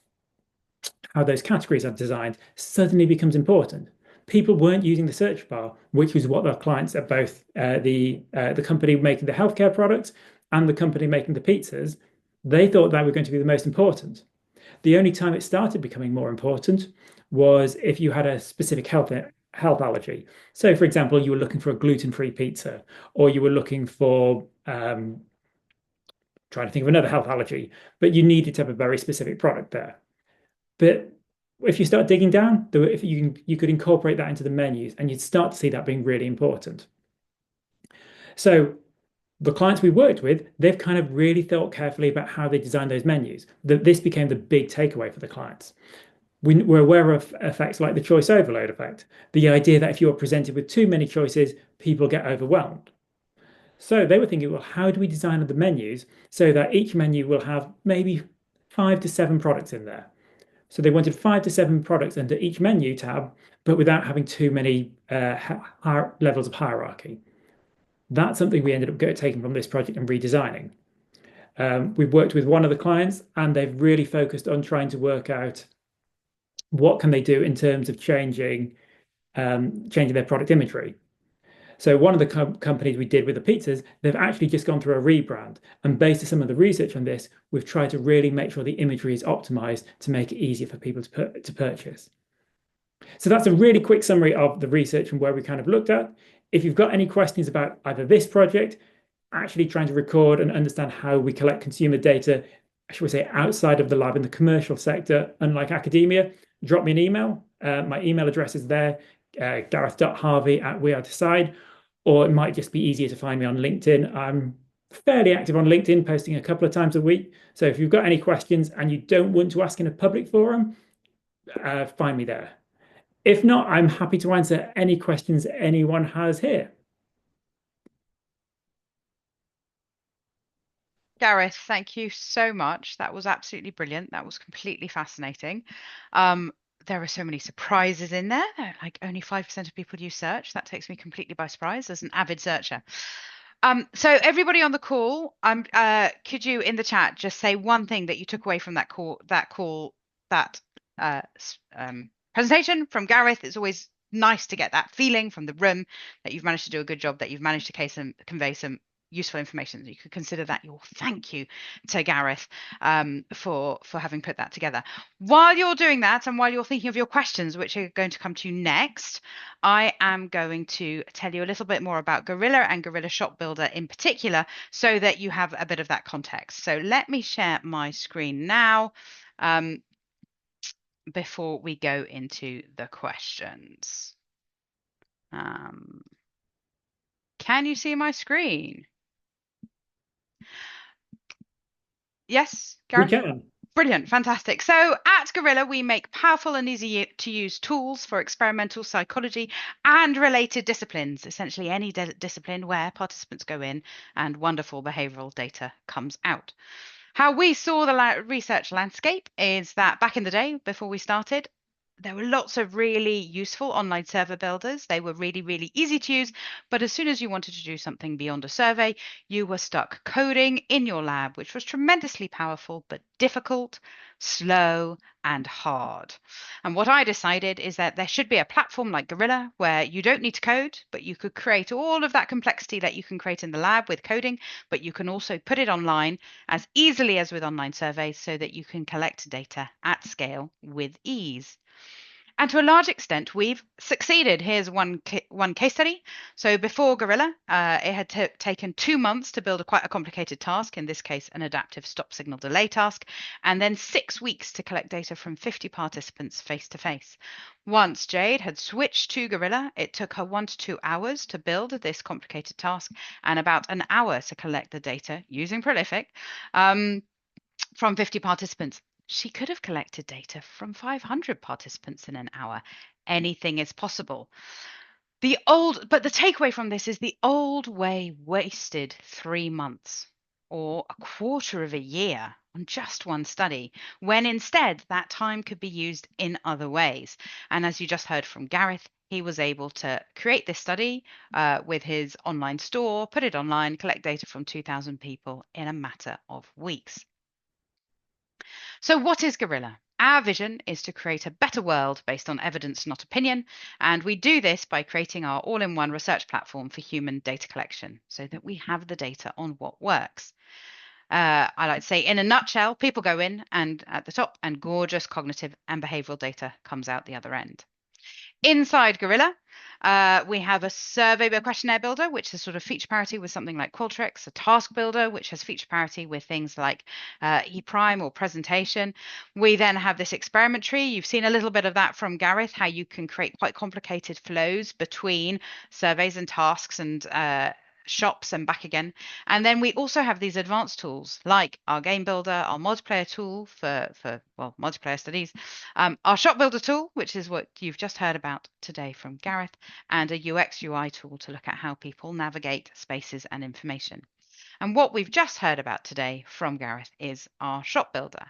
how those categories are designed suddenly becomes important. People weren't using the search bar, which was what our clients at both the company making the healthcare products and the company making the pizzas, they thought that were going to be the most important. The only time it started becoming more important was if you had a specific health allergy. So, for example, you were looking for a gluten-free pizza, or you were looking for trying to think of another health allergy, but you needed to have a very specific product there. But if you start digging down, if you could incorporate that into the menus, and you'd start to see that being really important. So the clients we worked with, they've kind of really thought carefully about how they design those menus. This became the big takeaway for the clients. We're aware of effects like the choice overload effect, the idea that if you're presented with too many choices, people get overwhelmed. So they were thinking, well, how do we design the menus so that each menu will have maybe 5 to 7 products in there? So they wanted 5 to 7 products under each menu tab, but without having too many levels of hierarchy. That's something we ended up taking from this project and redesigning. We've worked with one of the clients, and they've really focused on trying to work out what can they do in terms of changing their product imagery. So one of the companies we did with the pizzas, they've actually just gone through a rebrand. And based on some of the research on this, we've tried to really make sure the imagery is optimized to make it easier for people to purchase. So that's a really quick summary of the research and where we kind of looked at. If you've got any questions about either this project, actually trying to record and understand how we collect consumer data, should we say, outside of the lab in the commercial sector, unlike academia, drop me an email. My email address is there, gareth.harvey@wearedecide, or it might just be easier to find me on LinkedIn. I'm fairly active on LinkedIn, posting a couple of times a week. So if you've got any questions and you don't want to ask in a public forum, find me there. If not, I'm happy to answer any questions anyone has here. Gareth, thank you so much. That was absolutely brilliant. That was completely fascinating. There are so many surprises in there. Like only 5% of people use search. That takes me completely by surprise as an avid searcher. So everybody on the call, could you in the chat just say one thing that you took away from that presentation from Gareth? It's always nice to get that feeling from the room that you've managed to do a good job, that you've managed to convey some useful information. You could consider that your thank you to Gareth for having put that together. While you're doing that, and while you're thinking of your questions, which are going to come to you next, I am going to tell you a little bit more about Gorilla and Gorilla Shop Builder in particular, so that you have a bit of that context. So let me share my screen now before we go into the questions. Can you see my screen? Yes, Gareth? We can. Brilliant, fantastic. So at Gorilla, we make powerful and easy to use tools for experimental psychology and related disciplines, essentially any discipline where participants go in and wonderful behavioral data comes out. How we saw the research landscape is that back in the day, before we started, there were lots of really useful online server builders. They were really, really easy to use. But as soon as you wanted to do something beyond a survey, you were stuck coding in your lab, which was tremendously powerful, but difficult, slow, and hard. And what I decided is that there should be a platform like Gorilla where you don't need to code, but you could create all of that complexity that you can create in the lab with coding, but you can also put it online as easily as with online surveys so that you can collect data at scale with ease. And to a large extent, we've succeeded. Here's one case study. So before Gorilla, it had taken 2 months to build quite a complicated task, in this case, an adaptive stop signal delay task, and then 6 weeks to collect data from 50 participants face to face. Once Jade had switched to Gorilla, it took her 1 to 2 hours to build this complicated task and about an hour to collect the data using Prolific from 50 participants. She could have collected data from 500 participants in an hour. Anything is possible. But the takeaway from this is the old way wasted 3 months or a quarter of a year on just one study, when instead that time could be used in other ways. And as you just heard from Gareth, he was able to create this study with his online store, put it online, collect data from 2,000 people in a matter of weeks. So what is Gorilla? Our vision is to create a better world based on evidence, not opinion, and we do this by creating our all-in-one research platform for human data collection so that we have the data on what works. I like to say, in a nutshell, people go in and at the top, and gorgeous cognitive and behavioral data comes out the other end. Inside Gorilla, we have a survey questionnaire builder, which is sort of feature parity with something like Qualtrics, a task builder, which has feature parity with things like ePrime or presentation. We then have this experiment tree. You've seen a little bit of that from Gareth, how you can create quite complicated flows between surveys and tasks and shops and back again. And then we also have these advanced tools like our game builder, our multiplayer tool for multiplayer studies, our shop builder tool, which is what you've just heard about today from Gareth, and a UX UI tool to look at how people navigate spaces and information. And what we've just heard about today from Gareth is our shop builder.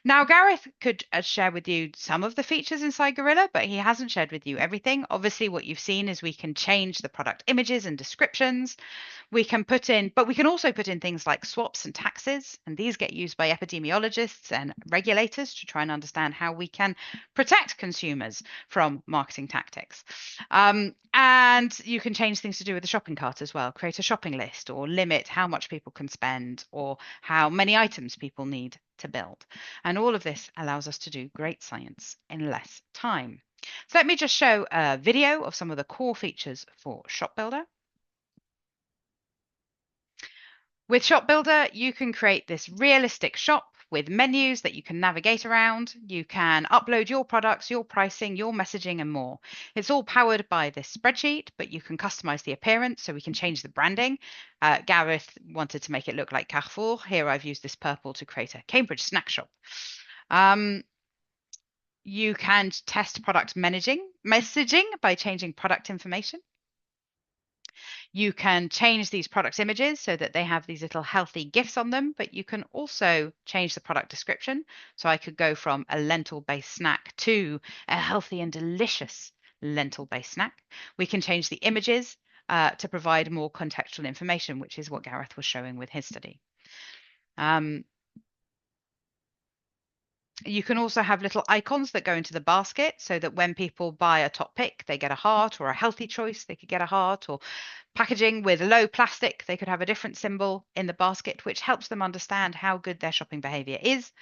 Now, Gareth could share with you some of the features inside Gorilla, but he hasn't shared with you everything. Obviously, what you've seen is we can change the product images and descriptions. We can put in, but we can also put in things like swaps and taxes, and these get used by epidemiologists and regulators to try and understand how we can protect consumers from marketing tactics. And you can change things to do with the shopping cart as well, create a shopping list or limit how much people can spend or how many items people need to build. And all of this allows us to do great science in less time. So let me just show a video of some of the core features for Shop Builder. With Shop Builder, you can create this realistic shop with menus that you can navigate around. You can upload your products, your pricing, your messaging, and more. It's all powered by this spreadsheet, but you can customize the appearance so we can change the branding. Gareth wanted to make it look like Carrefour. Here I've used this purple to create a Cambridge snack shop. You can test product messaging by changing product information. You can change these product images so that they have these little healthy GIFs on them, but you can also change the product description. So I could go from a lentil-based snack to a healthy and delicious lentil-based snack. We can change the images to provide more contextual information, which is what Gareth was showing with his study. You can also have little icons that go into the basket so that when people buy a top pick, they get a heart, or a healthy choice, they could get a heart, or packaging with low plastic, they could have a different symbol in the basket, which helps them understand how good their shopping behavior is.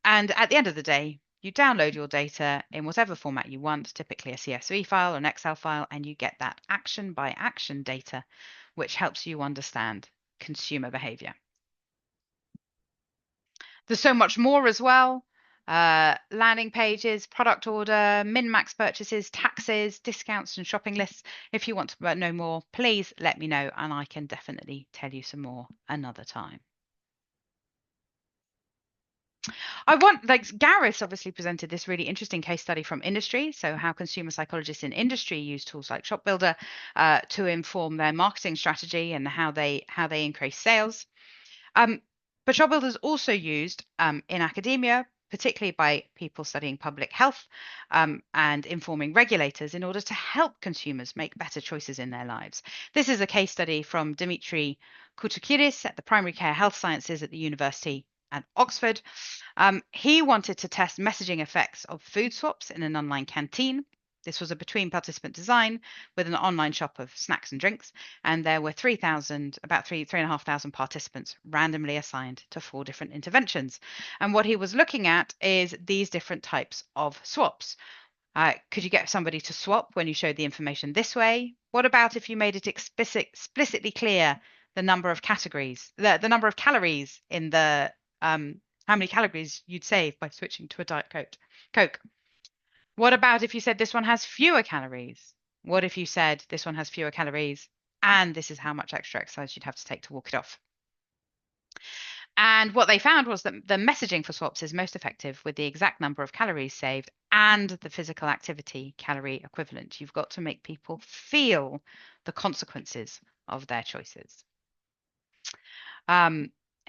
And at the end of the day, you download your data in whatever format you want, typically a CSV file or an Excel file, and you get that action by action data, which helps you understand consumer behavior. There's so much more as well. Landing pages, product order, min-max purchases, taxes, discounts, and shopping lists. If you want to know more, please let me know, and I can definitely tell you some more another time. Gareth obviously presented this really interesting case study from industry. So how consumer psychologists in industry use tools like Shop Builder to inform their marketing strategy and how they increase sales. But Shop Builder is also used in academia, particularly by people studying public health and informing regulators in order to help consumers make better choices in their lives. This is a case study from Dimitri Koutoukiris at the Primary Care Health Sciences at the University at Oxford. He wanted to test messaging effects of food swaps in an online canteen. This was a between participant design with an online shop of snacks and drinks, and there were about 3,500 participants randomly assigned to 4 different interventions. And what he was looking at is these different types of swaps. Could you get somebody to swap when you showed the information this way? What about if you made it explicitly clear the number of categories, the number of calories in the how many calories you'd save by switching to a Diet Coke? What about if you said this one has fewer calories? What if you said this one has fewer calories and this is how much extra exercise you'd have to take to walk it off? And what they found was that the messaging for swaps is most effective with the exact number of calories saved and the physical activity calorie equivalent. You've got to make people feel the consequences of their choices.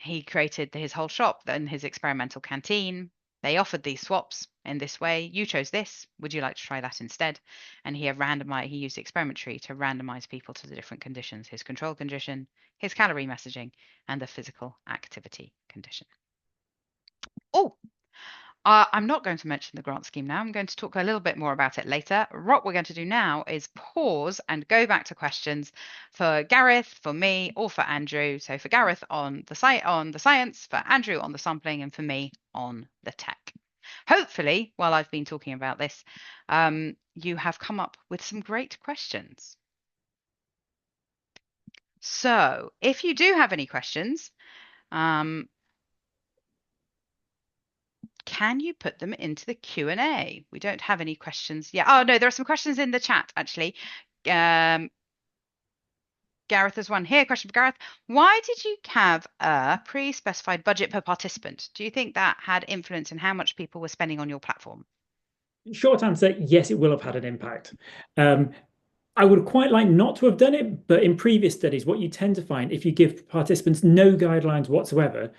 He created his whole shop and his experimental canteen. They offered these swaps in this way. You chose this. Would you like to try that instead? And he used the experiment tree to randomize people to the different conditions: his control condition, his calorie messaging, and the physical activity condition. Oh, I'm not going to mention the grant scheme now. I'm going to talk a little bit more about it later. What we're going to do now is pause and go back to questions for Gareth, for me, or for Andrew. So for Gareth on the science, for Andrew on the sampling, and for me on the tech. Hopefully, while I've been talking about this, you have come up with some great questions. So if you do have any questions, can you put them into the Q&A? We don't have any questions yet. Oh, no, there are some questions in the chat, actually. Gareth has one here. Question for Gareth. Why did you have a pre-specified budget per participant? Do you think that had influence in how much people were spending on your platform? Short answer, yes, it will have had an impact. I would quite like not to have done it, but in previous studies, what you tend to find if you give participants no guidelines whatsoever,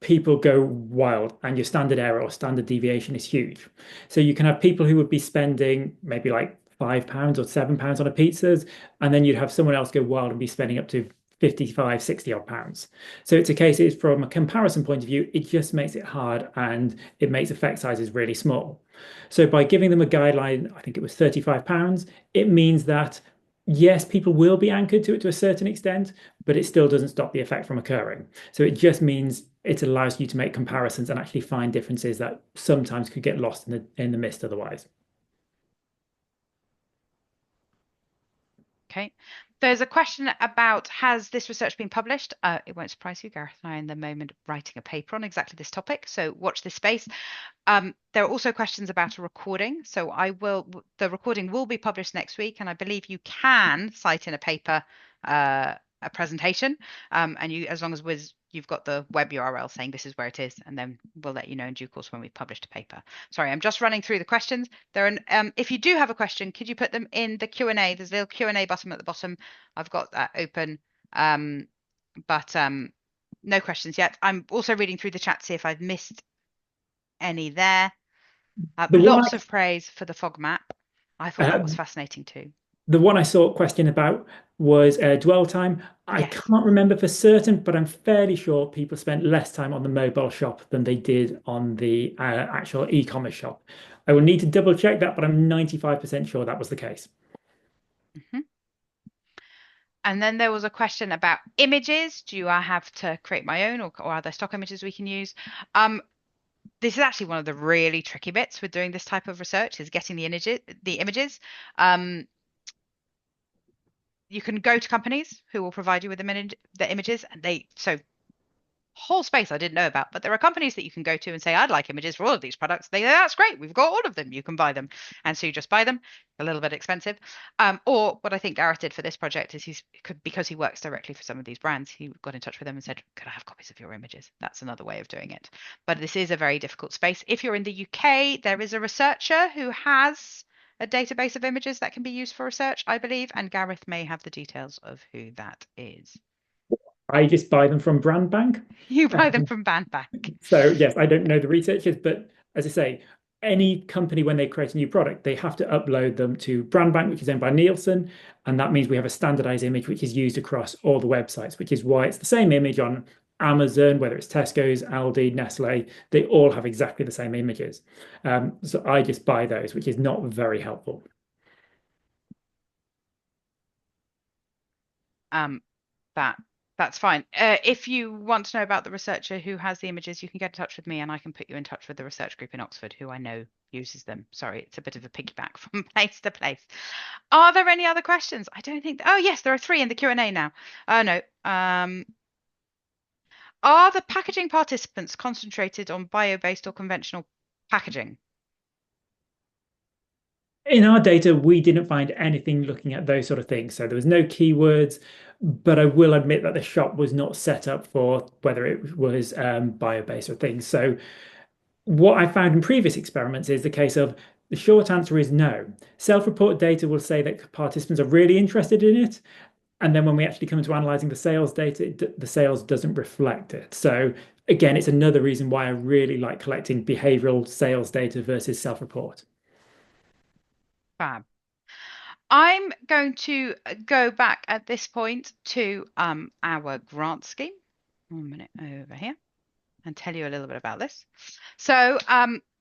people go wild and your standard error or standard deviation is huge. So you can have people who would be spending maybe like £5 or £7 on a pizzas, and then you'd have someone else go wild and be spending up to 55, 60 odd pounds. So it's a case, it's from a comparison point of view, it just makes it hard and it makes effect sizes really small. So by giving them a guideline, I think it was £35, it means that yes, people will be anchored to it to a certain extent, but it still doesn't stop the effect from occurring. So it just means it allows you to make comparisons and actually find differences that sometimes could get lost in the mist otherwise. Okay. There's a question about, has this research been published? It won't surprise you, Gareth and I are in the moment writing a paper on exactly this topic, so watch this space. There are also questions about a recording. So the recording will be published next week, and I believe you can cite in a paper a presentation, and as long as you've got the web URL saying this is where it is, and then we'll let you know in due course when we've published a paper. Sorry, I'm just running through the questions. If you do have a question, could you put them in the Q&A? There's a little Q&A button at the bottom. I've got that open, but no questions yet. I'm also reading through the chat to see if I've missed any there. Lots of praise for the fog map. I thought that was fascinating too. The one I saw a question about was dwell time. I can't remember for certain, but I'm fairly sure people spent less time on the mobile shop than they did on the actual e-commerce shop. I will need to double check that, but I'm 95% sure that was the case. Mm-hmm. And then there was a question about images. Do I have to create my own, or are there stock images we can use? This is actually one of the really tricky bits with doing this type of research, is getting the images. You can go to companies who will provide you with the images, and whole space I didn't know about, but there are companies that you can go to and say, I'd like images for all of these products. They say, that's great, we've got all of them, you can buy them. And so you just buy them, a little bit expensive. Or what I think Gareth did for this project is because he works directly for some of these brands, he got in touch with them and said, could I have copies of your images? That's another way of doing it. But this is a very difficult space. If you're in the UK, there is a researcher who has a database of images that can be used for research, I believe, and Gareth may have the details of who that is. I just buy them from Brand Bank. You buy them from Brand Bank. So yes, I don't know the researchers, but as I say, any company, when they create a new product, they have to upload them to Brand Bank, which is owned by Nielsen. And that means we have a standardized image, which is used across all the websites, which is why it's the same image on Amazon, whether it's Tesco's, Aldi, Nestle, they all have exactly the same images. So I just buy those, which is not very helpful. That's fine. If you want to know about the researcher who has the images, you can get in touch with me and I can put you in touch with the research group in Oxford who I know uses them. Sorry, it's a bit of a piggyback from place to place. Are there any other questions? I don't think. Oh, yes, there are 3 in the Q&A now. Oh, no. Are the packaging participants concentrated on bio-based or conventional packaging? In our data, we didn't find anything looking at those sort of things. So there was no keywords, but I will admit that the shop was not set up for whether it was bio-based or things. So what I found in previous experiments is the case of the short answer is no. Self-report data will say that participants are really interested in it. And then when we actually come to analyzing the sales data, the sales doesn't reflect it. So again, it's another reason why I really like collecting behavioral sales data versus self-report. Fab. I'm going to go back at this point to our grant scheme. 1 minute over here and tell you a little bit about this. So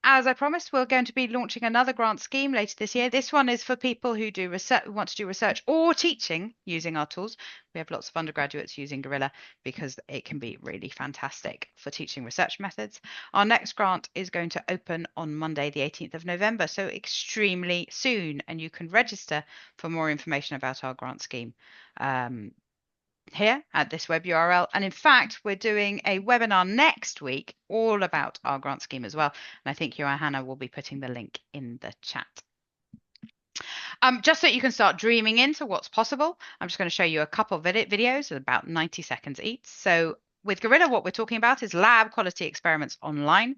as I promised, we're going to be launching another grant scheme later this year. This one is for people who do research, want to do research or teaching using our tools. We have lots of undergraduates using Gorilla because it can be really fantastic for teaching research methods. Our next grant is going to open on Monday, the 18th of November, so extremely soon, and you can register for more information about our grant scheme. Here at this web URL. And in fact, we're doing a webinar next week all about our grant scheme as well. And I think Johanna will be putting the link in the chat. Just so you can start dreaming into what's possible, I'm just going to show you a couple of videos at about 90 seconds each. So with Gorilla, what we're talking about is lab quality experiments online.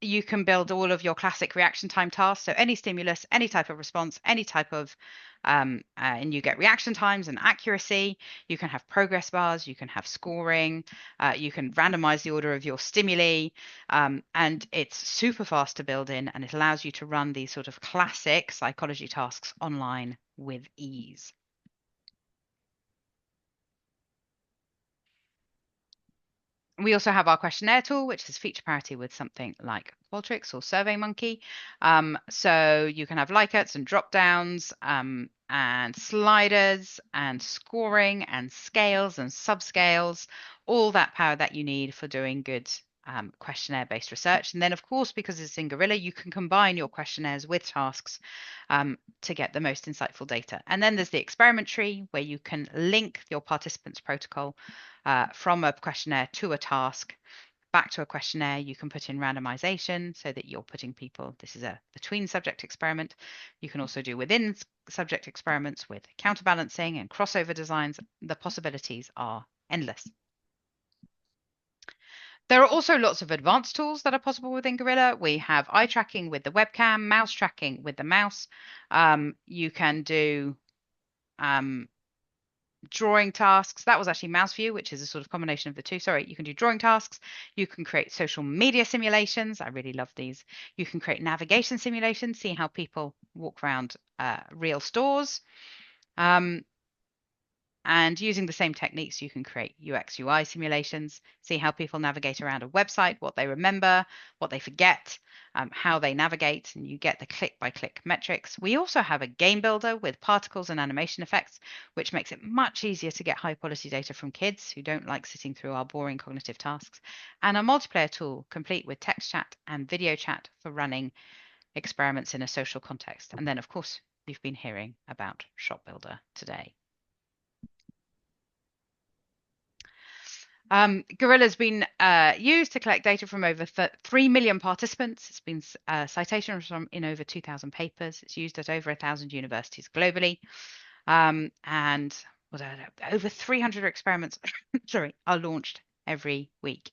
You can build all of your classic reaction time tasks. So any stimulus, any type of response, any type of, and you get reaction times and accuracy. You can have progress bars. You can have scoring. You can randomize the order of your stimuli. And it's super fast to build in, and it allows you to run these sort of classic psychology tasks online with ease. We also have our questionnaire tool, which is feature parity with something like Qualtrics or SurveyMonkey. So you can have Likerts and drop downs and sliders and scoring and scales and subscales, all that power that you need for doing good questionnaire-based research. And then, of course, because it's in Gorilla, you can combine your questionnaires with tasks to get the most insightful data. And then there's the experiment tree, where you can link your participants' protocol from a questionnaire to a task, back to a questionnaire. You can put in randomization so that you're putting people, this is a between subject experiment. You can also do within subject experiments with counterbalancing and crossover designs. The possibilities are endless. There are also lots of advanced tools that are possible within Gorilla. We have eye tracking with the webcam, mouse tracking with the mouse. You can do drawing tasks. That was actually mouse view, which is a sort of combination of the two. Sorry, you can do drawing tasks. You can create social media simulations. I really love these. You can create navigation simulations, see how people walk around real stores. And using the same techniques, you can create UX UI simulations, see how people navigate around a website, what they remember, what they forget, how they navigate, and you get the click-by-click metrics. We also have a game builder with particles and animation effects, which makes it much easier to get high-quality data from kids who don't like sitting through our boring cognitive tasks, and a multiplayer tool complete with text chat and video chat for running experiments in a social context. And then, of course, you've been hearing about Shop Builder today. Gorilla's been used to collect data from over 3 million participants. It's been citations from in over 2,000 papers. It's used at over 1,000 universities globally. And over 300 experiments sorry, are launched every week.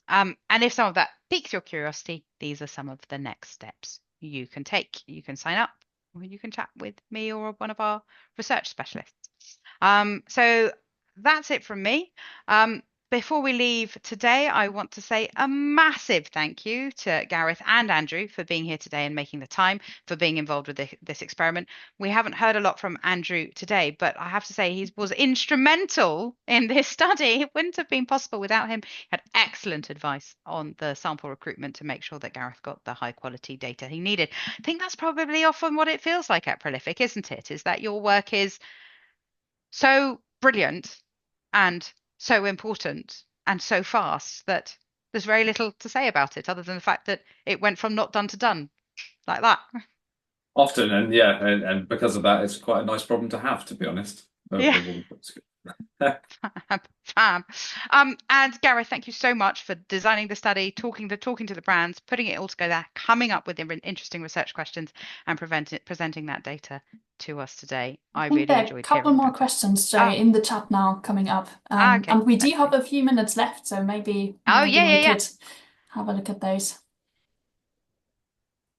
And if some of that piques your curiosity, these are some of the next steps you can take. You can sign up, or you can chat with me or one of our research specialists. So that's it from me. Before we leave today, I want to say a massive thank you to Gareth and Andrew for being here today and making the time, for being involved with this experiment. We haven't heard a lot from Andrew today, but I have to say he was instrumental in this study. It wouldn't have been possible without him. He had excellent advice on the sample recruitment to make sure that Gareth got the high quality data he needed. I think that's probably often what it feels like at Prolific, isn't it? Is that your work is so brilliant and so important and so fast that there's very little to say about it other than the fact that it went from not done to done like that. Often, and yeah, and because of that, it's quite a nice problem to have, to be honest. Yeah. Fab. And Gareth, thank you so much for designing the study, talking to the brands, putting it all together, coming up with interesting research questions, and presenting that data to us today. I really there are enjoyed a couple hearing more about it. questions, Jay, in the chat now coming up. Okay, and we do let's have see. a few minutes left, so maybe Oh, we could have a look at those.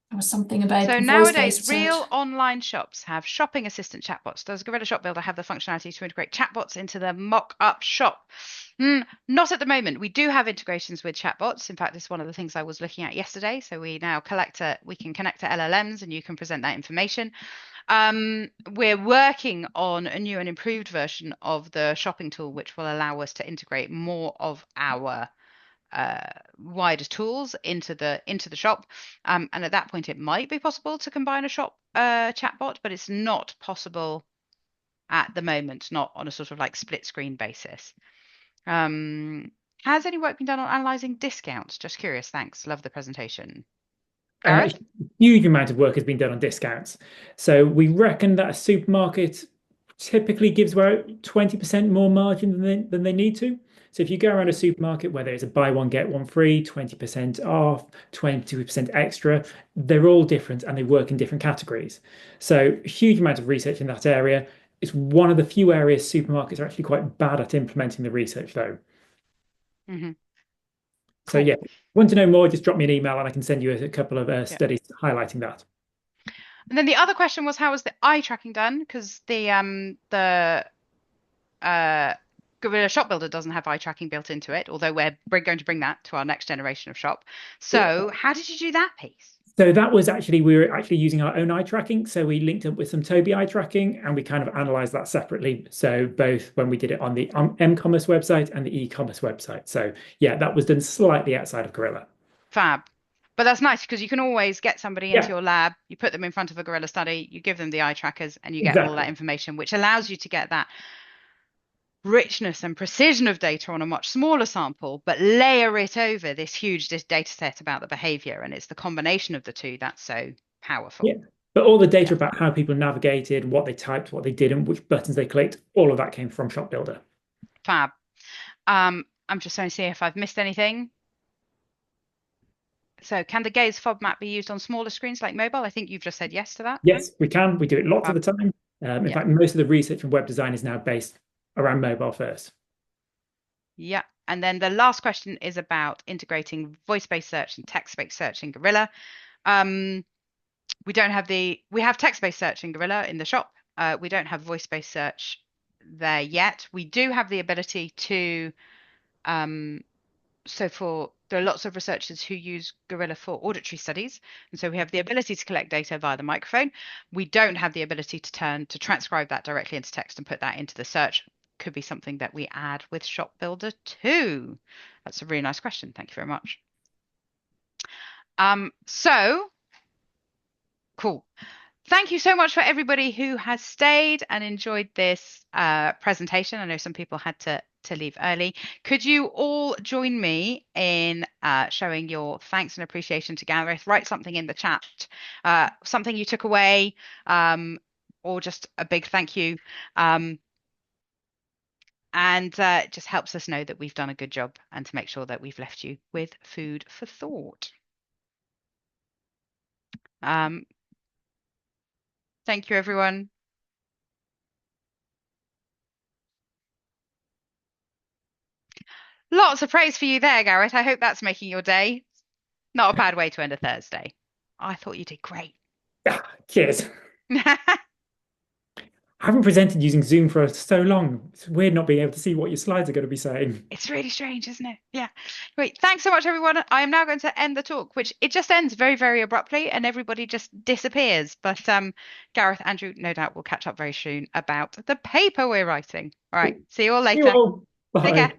There was something about So voice-based nowadays, search. real online shops have shopping assistant chatbots. Does Gorilla Shop Builder have the functionality to integrate chatbots into the mock-up shop? Not at the moment. We do have integrations with chatbots. In fact, it's one of the things I was looking at yesterday. So we now we can connect to LLMs and you can present that information. We're working on a new and improved version of the shopping tool, which will allow us to integrate more of our wider tools into the shop. And at that point, it might be possible to combine a shop chatbot, but it's not possible at the moment, not on a sort of like split screen basis. Has any work been done on analyzing discounts? Just curious. Thanks. Love the presentation. A Gareth? huge amount of work has been done on discounts. So we reckon that a supermarket typically gives about 20% more margin than they need to. So if you go around a supermarket, whether it's a buy one, get one free, 20% off, 20% extra, they're all different and they work in different categories. So a huge amount of research in that area. It's one of the few areas supermarkets are actually quite bad at implementing the research, though. Mm-hmm. So Cool. yeah, want to know more, just drop me an email and I can send you a couple of Yeah. studies highlighting that. And then the other question was, how was the eye tracking done? Because the Gorilla Shop Builder doesn't have eye tracking built into it, although we're going to bring that to our next generation of shop. So how did you do that piece? So that was actually, we were actually using our own eye tracking. So we linked up with some Toby eye tracking and we kind of analyzed that separately. So both when we did it on the m-commerce website and the e-commerce website. So yeah, that was done slightly outside of Gorilla. Fab. But that's nice because you can always get somebody into Yeah, your lab, you put them in front of a Gorilla study, you give them the eye trackers, and you get all that exactly. information, which allows you to get that richness and precision of data on a much smaller sample, but layer it over this huge data set about the behavior. And it's the combination of the two that's so powerful. Yeah. But all the data Yeah. about how people navigated, what they typed, what they didn't, which buttons they clicked, all of that came from Shop Builder. Fab. I'm just trying to see if I've missed anything. So can the gaze fob map be used on smaller screens like mobile? I think you've just said yes to that. Yes, we can. We do it lots of Fab. the time. In Yeah. fact, most of the research and web design is now based around mobile first. Yeah. And then the last question is about integrating voice-based search and text-based search in Gorilla. We have text-based search in Gorilla in the shop. We don't have voice-based search there yet. We do have the ability to there are lots of researchers who use Gorilla for auditory studies, and so we have the ability to collect data via the microphone. We don't have the ability to transcribe that directly into text and put that into the search. Could be something that we add with Shop Builder too. That's a really nice question. Thank you very much. So cool. Thank you so much for everybody who has stayed and enjoyed this presentation. I know some people had to leave early. Could you all join me in showing your thanks and appreciation to Gareth? Write something in the chat, something you took away, or just a big thank you. And it just helps us know that we've done a good job and to make sure that we've left you with food for thought. Thank you, everyone. Lots of praise for you there, Gareth. I hope that's making your day. Not a bad way to end a Thursday. I thought you did great. Cheers. I haven't presented using Zoom for so long. It's weird not being able to see what your slides are going to be saying. It's really strange, isn't it? Yeah. Great. Thanks so much, everyone. I am now going to end the talk, which it just ends very, very abruptly and everybody just disappears. But Gareth, Andrew, no doubt we'll catch up very soon about the paper we're writing. All right. See you all See you later. all. Take care. Bye.